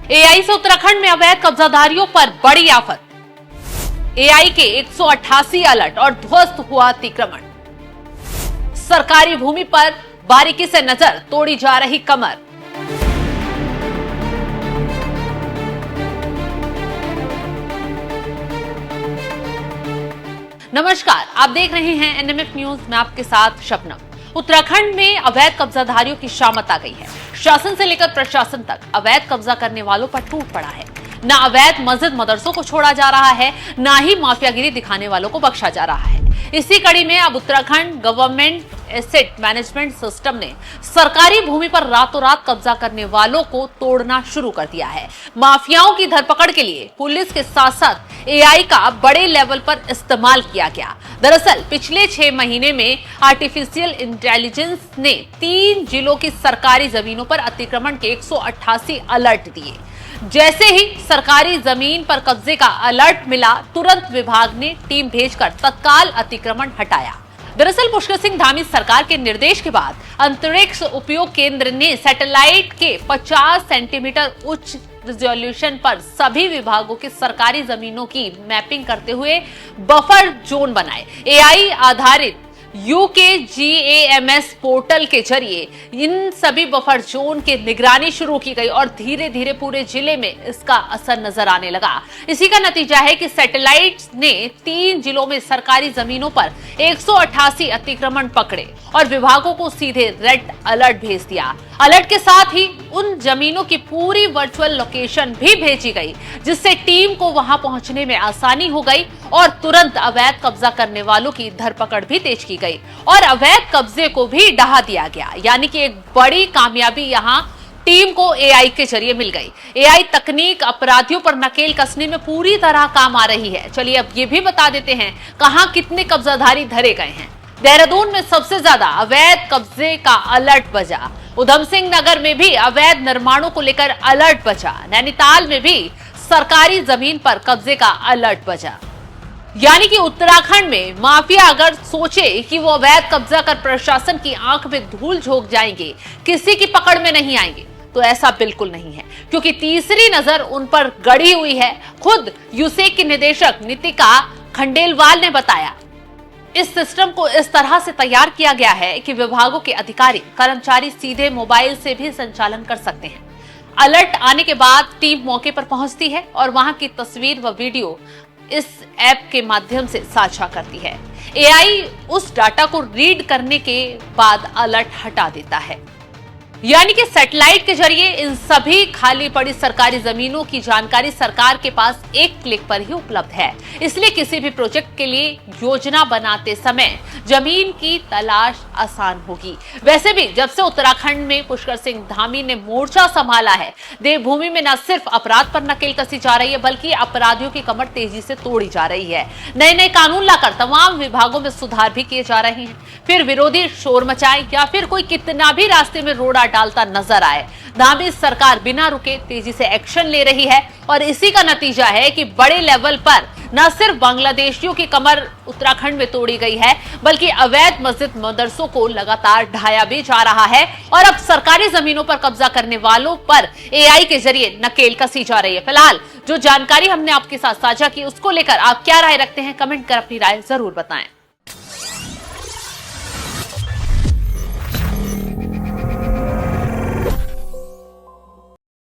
AI से उत्तराखंड में अवैध कब्जाधारियों पर बड़ी आफत। एआई के 188 अलर्ट और ध्वस्त हुआ अतिक्रमण। सरकारी भूमि पर बारीकी से नजर, तोड़ी जा रही कमर। नमस्कार, आप देख रहे हैं एनएमएफ न्यूज। मैं आपके साथ शबनम। उत्तराखंड में अवैध कब्जाधारियों की शामत आ गई है। शासन से लेकर प्रशासन तक अवैध कब्जा करने वालों पर टूट पड़ा है। न अवैध मस्जिद मदरसों को छोड़ा जा रहा है, न ही माफियागिरी दिखाने वालों को बख्शा जा रहा है। इसी कड़ी में अब Uttarakhand government asset management system ने सरकारी भूमि पर रातों रात कब्जा करने वालों को तोड़ना शुरू कर दिया है। माफियाओं की धरपकड़ के लिए पुलिस के साथ साथ एआई का बड़े लेवल पर इस्तेमाल किया गया। दरअसल पिछले 6 महीने में आर्टिफिशियल इंटेलिजेंस ने 3 जिलों की सरकारी जमीनों पर अतिक्रमण के 188 अलर्ट दिए। जैसे ही सरकारी जमीन पर कब्जे का अलर्ट मिला, तुरंत विभाग ने टीम भेजकर तत्काल अतिक्रमण हटाया। दरअसल पुष्कर सिंह धामी सरकार के निर्देश के बाद अंतरिक्ष उपयोग केंद्र ने सैटेलाइट के 50 सेंटीमीटर उच्च रिजोल्यूशन पर सभी विभागों की सरकारी जमीनों की मैपिंग करते हुए बफर जोन बनाए। एआई आधारित UKGAMS पोर्टल के जरिए इन सभी बफर जोन की निगरानी शुरू की गई और धीरे धीरे पूरे जिले में इसका असर नजर आने लगा। इसी का नतीजा है कि सैटेलाइट ने 3 जिलों में सरकारी जमीनों पर 188 अतिक्रमण पकड़े और विभागों को सीधे रेड अलर्ट भेज दिया। अलर्ट के साथ ही उन जमीनों की पूरी वर्चुअल लोकेशन भी भेजी गई, जिससे टीम को वहां पहुंचने में आसानी हो गई और तुरंत अवैध कब्जा करने वालों की धरपकड़ भी तेज की गई और अवैध कब्जे को भी ढहा दिया गया। यानी कि एक बड़ी कामयाबी यहां टीम को एआई के जरिए मिल गई। एआई तकनीक अपराधियों पर नकेल कसने में पूरी तरह काम आ रही है। चलिए अब ये भी बता देते हैं कहां कितने कब्जाधारी धरे गए हैं। देहरादून में सबसे ज्यादा अवैध कब्जे का अलर्ट बजा। उधम सिंह नगर में भी अवैध निर्माणों को लेकर अलर्ट बजा। नैनीताल में भी सरकारी जमीन पर कब्जे का अलर्ट बजा। यानी कि उत्तराखंड में माफिया अगर सोचे कि वो अवैध कब्जा कर प्रशासन की आंख में धूल झोंक जाएंगे, किसी की पकड़ में नहीं आएंगे, तो ऐसा बिल्कुल नहीं है, क्योंकि तीसरी नजर उन पर गड़ी हुई है। खुद यूसेक की निदेशक नितिका खंडेलवाल ने बताया, इस सिस्टम को इस तरह से तैयार किया गया है कि विभागों के अधिकारी कर्मचारी सीधे मोबाइल से भी संचालन कर सकते हैं। अलर्ट आने के बाद टीम मौके पर पहुंचती है और वहां की तस्वीर व वीडियो इस ऐप के माध्यम से साझा करती है। एआई उस डाटा को रीड करने के बाद अलर्ट हटा देता है। यानी कि सैटेलाइट के जरिए इन सभी खाली पड़ी सरकारी जमीनों की जानकारी सरकार के पास एक क्लिक पर ही उपलब्ध है। इसलिए किसी भी प्रोजेक्ट के लिए योजना बनाते समय जमीन की तलाश आसान होगी। वैसे भी जब से उत्तराखंड में पुष्कर सिंह धामी ने मोर्चा संभाला है, देवभूमि में न सिर्फ अपराध पर नकेल कसी जा रही है, बल्कि अपराधियों की कमर तेजी से तोड़ी जा रही है। नए नए कानून लाकर तमाम विभागों में सुधार भी किए जा रहे हैं। फिर विरोधी शोर मचाए या फिर कोई कितना भी रास्ते में रोड़ा डालता नजर आए, धामी सरकार बिना रुके तेजी से एक्शन ले रही है और इसी का नतीजा है कि बड़े लेवल पर न सिर्फ बांग्लादेशियों की कमर उत्तराखंड में तोड़ी गई है, बल्कि अवैध मस्जिद मदरसों को लगातार ढाया भी जा रहा है और अब सरकारी जमीनों पर कब्जा करने वालों पर एआई के जरिए नकेल कसी जा रही है। फिलहाल जो जानकारी हमने आपके साथ साझा की, उसको लेकर आप क्या राय रखते हैं, कमेंट कर अपनी राय जरूर बताएं।